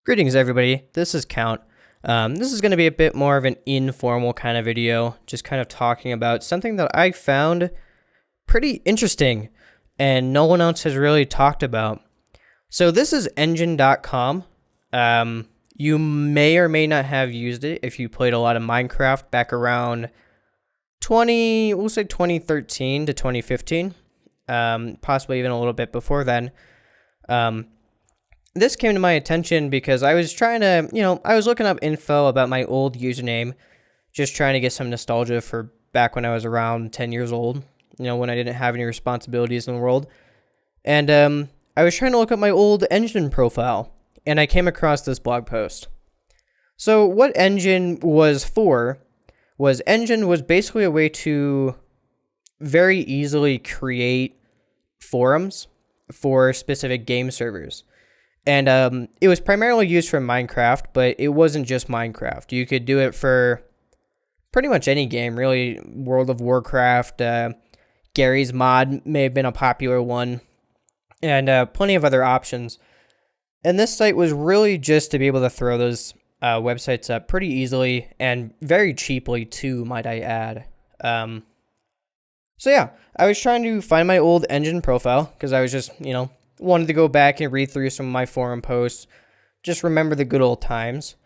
Greetings, everybody. This is Count. This is going to be a bit more of an informal kind of video, just kind of talking about something that I found pretty interesting and no one else has really talked about. So this is Enjin.com. You may or may not have used it if you played a lot of Minecraft back around 2013 to 2015, possibly even a little bit before then. This came to my attention because I was trying to, I was looking up info about my old username, just trying to get some nostalgia for back when I was around 10 years old, when I didn't have any responsibilities in the world. And I was trying to look up my old Enjin profile, and I came across this blog post. So what Enjin was for was Enjin was basically a way to very easily create forums for specific game servers. And it was primarily used for Minecraft, but it wasn't just Minecraft. You could do it for pretty much any game, really. World of Warcraft, Gary's Mod may have been a popular one, and plenty of other options. And this site was really just to be able to throw those websites up pretty easily and very cheaply too, might I add. So yeah, I was trying to find my old Enjin profile because I was just, wanted to go back and read through some of my forum posts, just remember the good old times,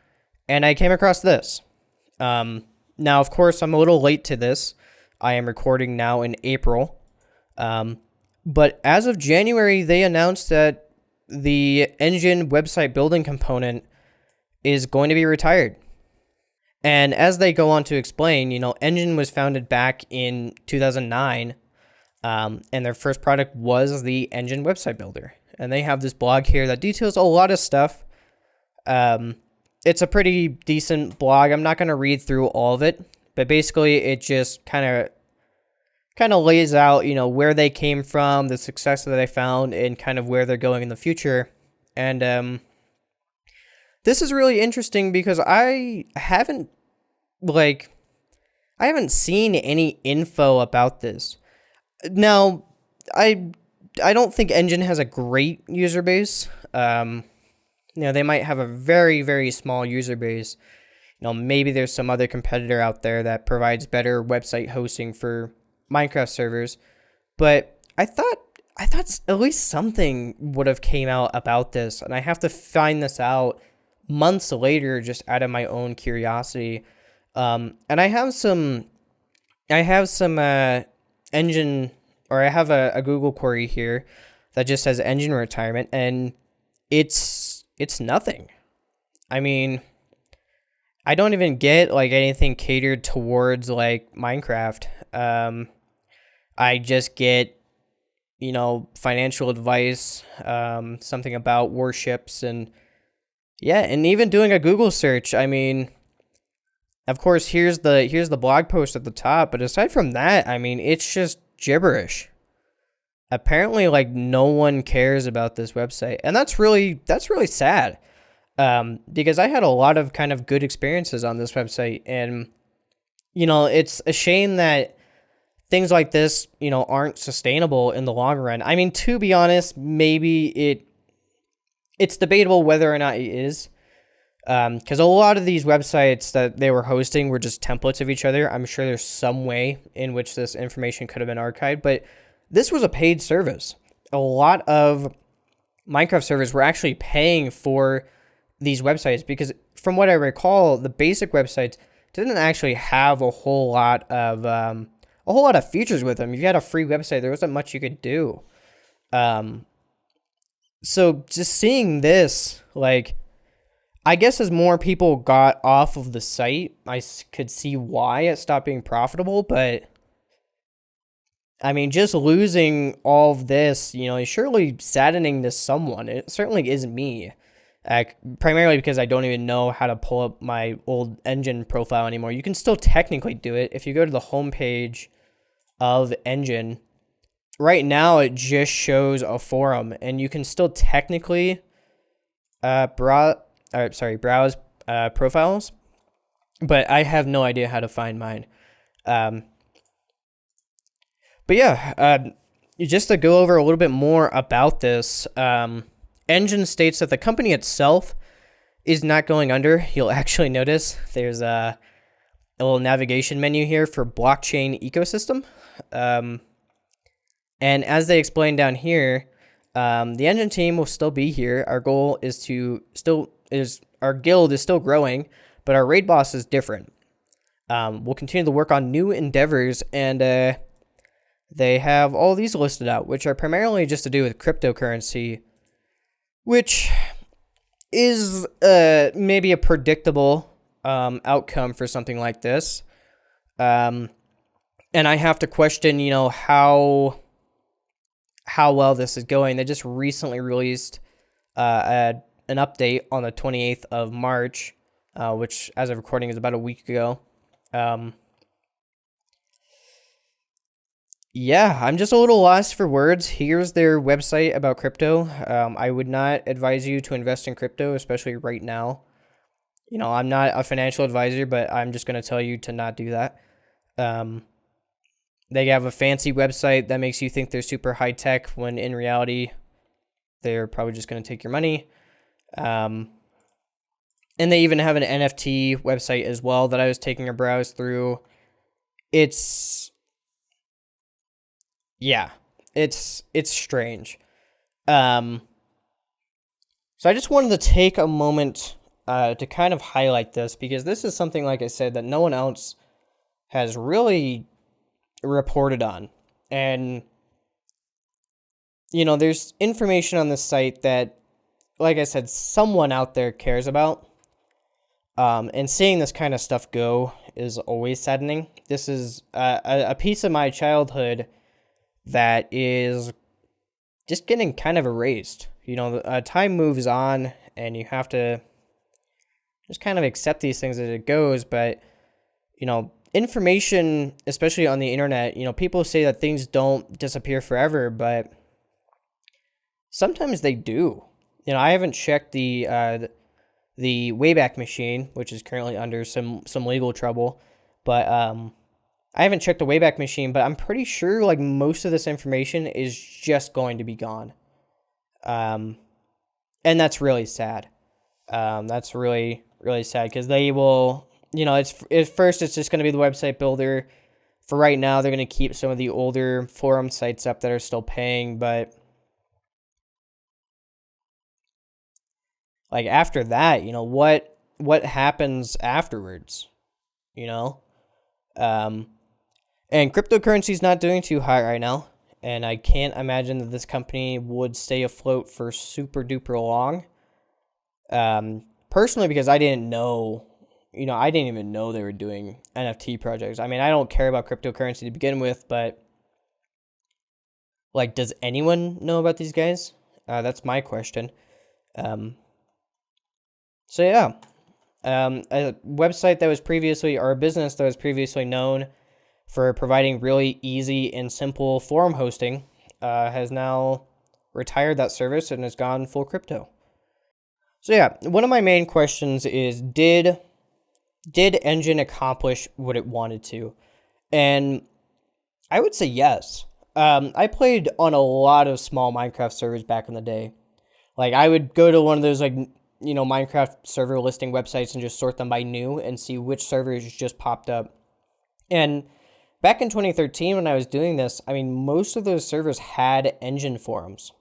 and I came across this. Now, of course, I'm a little late to this. I am recording now in April, but as of January, they announced that the Enjin website building component is going to be retired. And as they go on to explain, Enjin was founded back in 2009, and their first product was the Enjin website builder. And they have this blog here that details a lot of stuff. It's a pretty decent blog. I'm not going to read through all of it, but basically it just kind of lays out, where they came from, the success that they found, and kind of where they're going in the future. And this is really interesting because I haven't seen any info about this. Now, I don't think Enjin has a great user base. They might have a very, very small user base. Maybe there's some other competitor out there that provides better website hosting for Minecraft servers. But I thought at least something would have came out about this, and I have to find this out months later just out of my own curiosity. And I have some Enjin, or I have a Google query here that just says Enjin retirement, and it's nothing. I mean, I don't even get anything catered towards Minecraft. I just get financial advice, something about warships, and yeah, and even doing a Google search. I mean, of course, here's the blog post at the top, but aside from that, I mean, it's just gibberish. Apparently, no one cares about this website, and that's really sad. Because I had a lot of kind of good experiences on this website, and it's a shame that things like this, aren't sustainable in the long run. I mean, to be honest, maybe it's debatable whether or not it is. Because a lot of these websites that they were hosting were just templates of each other. I'm sure there's some way in which this information could have been archived, but this was a paid service. A lot of Minecraft servers were actually paying for these websites because, from what I recall, the basic websites didn't actually have a whole lot of features with them. If you had a free website, there wasn't much you could do. So just seeing this, I guess as more people got off of the site, I could see why it stopped being profitable, but I mean, just losing all of this, is surely saddening to someone. It certainly isn't me, primarily because I don't even know how to pull up my old Enjin profile anymore. You can still technically do it if you go to the homepage of Enjin. Right now, it just shows a forum, and you can still technically browse profiles, but I have no idea how to find mine. But yeah, just to go over a little bit more about this, Enjin states that the company itself is not going under, you'll actually notice there's a little navigation menu here for blockchain ecosystem. And as they explain down here, the Enjin team will still be here. Our goal is our guild is still growing, but our raid boss is different. We'll continue to work on new endeavors, and they have all these listed out, which are primarily just to do with cryptocurrency, which is maybe a predictable outcome for something like this. And I have to question, how well this is going. They just recently released an update on the 28th of March, which, as of recording, is about a week ago. Yeah, I'm just a little lost for words. Here's their website about crypto. I would not advise you to invest in crypto, especially right now. I'm not a financial advisor, but I'm just going to tell you to not do that. They have a fancy website that makes you think they're super high tech when in reality, they're probably just going to take your money. And they even have an NFT website as well that I was taking a browse through. It's strange. So I just wanted to take a moment to kind of highlight this, because this is something, like I said, that no one else has really reported on. And there's information on this site that, like I said, someone out there cares about. And seeing this kind of stuff go is always saddening. This is a piece of my childhood that is just getting kind of erased. Time moves on, and you have to just kind of accept these things as it goes. But information, especially on the internet, people say that things don't disappear forever, but sometimes they do. I haven't checked the Wayback Machine, which is currently under some legal trouble, but I haven't checked the Wayback Machine, but I'm pretty sure like most of this information is just going to be gone. And that's really sad. That's really, really sad, because they will, at first it's just going to be the website builder. For right now, they're going to keep some of the older forum sites up that are still paying, but like after that, what happens afterwards, and cryptocurrency is not doing too hot right now. And I can't imagine that this company would stay afloat for super duper long. Personally, because I didn't know, I didn't even know they were doing NFT projects. I mean, I don't care about cryptocurrency to begin with, but like, does anyone know about these guys? That's my question. So yeah, a website that was previously, or a business that was previously known for providing really easy and simple forum hosting, has now retired that service and has gone full crypto. So yeah, one of my main questions is, did Enjin accomplish what it wanted to? And I would say yes. I played on a lot of small Minecraft servers back in the day. Like, I would go to one of those Minecraft server listing websites and just sort them by new and see which servers just popped up. And back in 2013, when I was doing this, I mean, most of those servers had Enjin forums.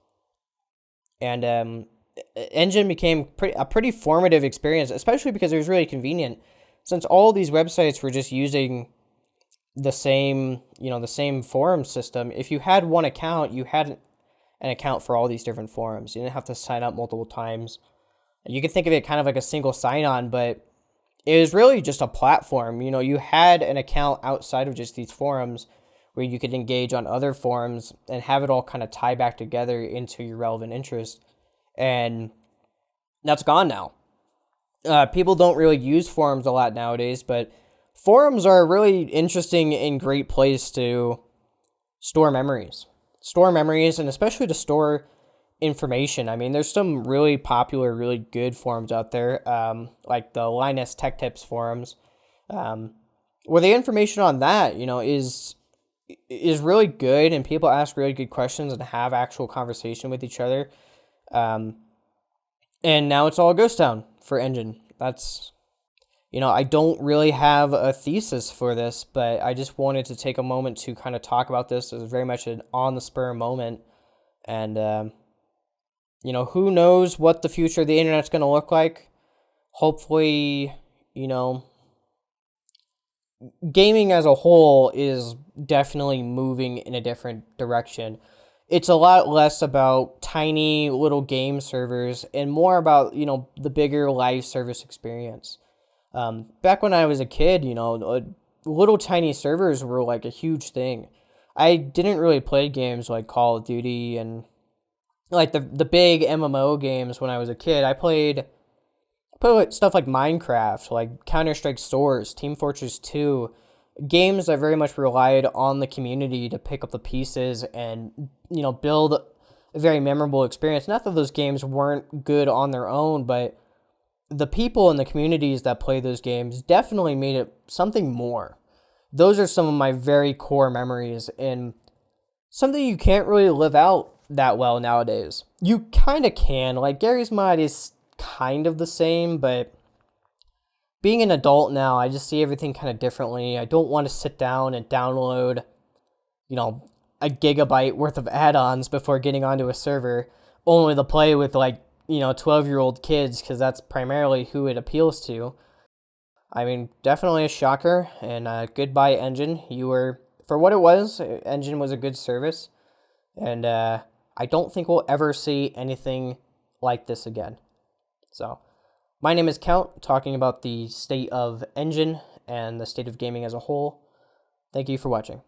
And Enjin became a pretty formative experience, especially because it was really convenient. Since all these websites were just using the same forum system, if you had one account, you had an account for all these different forums. You didn't have to sign up multiple times. You could think of it kind of like a single sign-on, but it was really just a platform. You had an account outside of just these forums where you could engage on other forums and have it all kind of tie back together into your relevant interest. And that's gone now. People don't really use forums a lot nowadays, but forums are a really interesting and great place to store memories. And especially to store information. I mean, there's some really popular, really good forums out there, like the Linus Tech Tips forums, where the information on that, is really good, and people ask really good questions and have actual conversation with each other. And now it's all a ghost town for Enjin. That's, I don't really have a thesis for this, but I just wanted to take a moment to kind of talk about this. It was very much an on the spur moment. And, who knows what the future of the internet's going to look like. Hopefully, gaming as a whole is definitely moving in a different direction. It's a lot less about tiny little game servers and more about, the bigger live service experience. Back when I was a kid, little tiny servers were like a huge thing. I didn't really play games like Call of Duty and like the big MMO games when I was a kid. I played stuff like Minecraft, like Counter-Strike Source, Team Fortress 2, games that very much relied on the community to pick up the pieces and, build a very memorable experience. Not that those games weren't good on their own, but the people in the communities that play those games definitely made it something more. Those are some of my very core memories and something you can't really live out that well nowadays. You kind of can. Like Gary's Mod is kind of the same, but being an adult now, I just see everything kind of differently. I don't want to sit down and download, a gigabyte worth of add-ons before getting onto a server, only to play with 12-year-old kids, because that's primarily who it appeals to. I mean, definitely a shocker, and goodbye, Enjin. You were, for what it was, Enjin was a good service, and I don't think we'll ever see anything like this again. So, my name is Count, talking about the state of Enjin and the state of gaming as a whole. Thank you for watching.